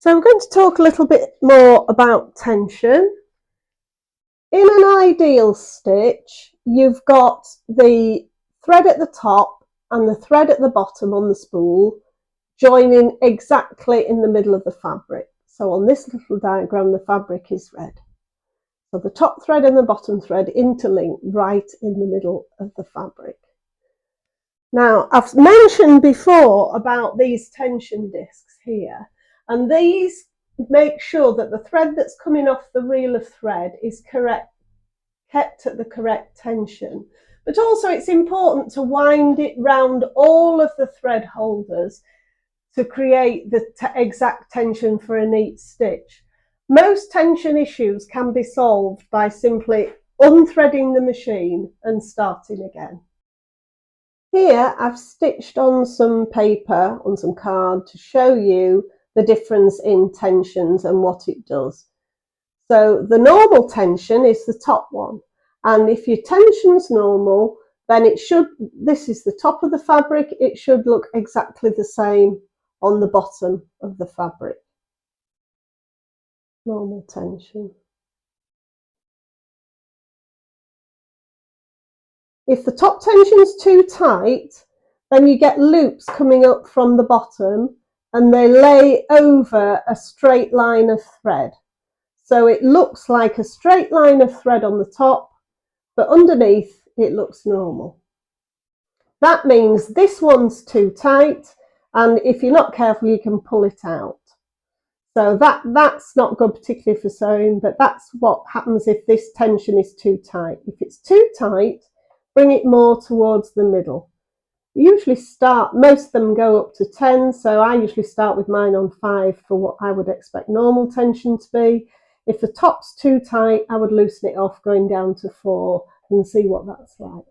So we're going to talk a little bit more about tension. In an ideal stitch, you've got the thread at the top and the thread at the bottom on the spool joining exactly in the middle of the fabric. So on this little diagram, the fabric is red. So the top thread and the bottom thread interlink right in the middle of the fabric. Now, I've mentioned before about these tension discs here, and these make sure that the thread that's coming off the reel of thread is kept at the correct tension. But also it's important to wind it round all of the thread holders to create the exact tension for a neat stitch. Most tension issues can be solved by simply unthreading the machine and starting again. Here I've stitched on some paper, on some card, to show you the difference in tensions and what it does. So the normal tension is the top one, and if your tension's normal, then this is the top of the fabric, it should look exactly the same on the bottom of the fabric. Normal tension. If the top tension's too tight, then you get loops coming up from the bottom and they lay over a straight line of thread. So it looks like a straight line of thread on the top, but underneath it looks normal. That means this one's too tight, and if you're not careful, you can pull it out. So that's not good particularly for sewing, but that's what happens if this tension is too tight. If it's too tight, bring it more towards the middle. Usually most of them go up to 10, so I usually start with mine on 5 for what I would expect normal tension to be. If the top's too tight, I would loosen it off going down to 4 and see what that's like.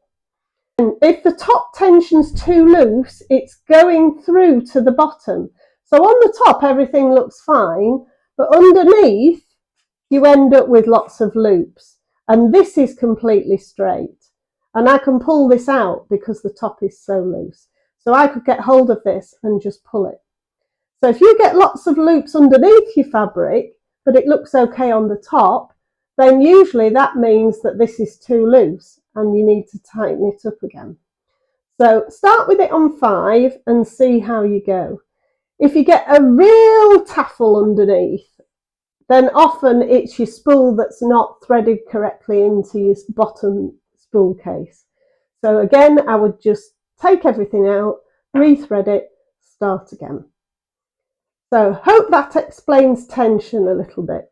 And if the top tension's too loose, it's going through to the bottom. So on the top, everything looks fine, but underneath, you end up with lots of loops. And this is completely straight. And I can pull this out because the top is so loose. So I could get hold of this and just pull it. So if you get lots of loops underneath your fabric, but it looks okay on the top, then usually that means that this is too loose and you need to tighten it up again. So start with it on 5 and see how you go. If you get a real taffle underneath, then often it's your spool that's not threaded correctly into your bottom spool case. So again, I would just take everything out, rethread it, start again. So hope that explains tension a little bit.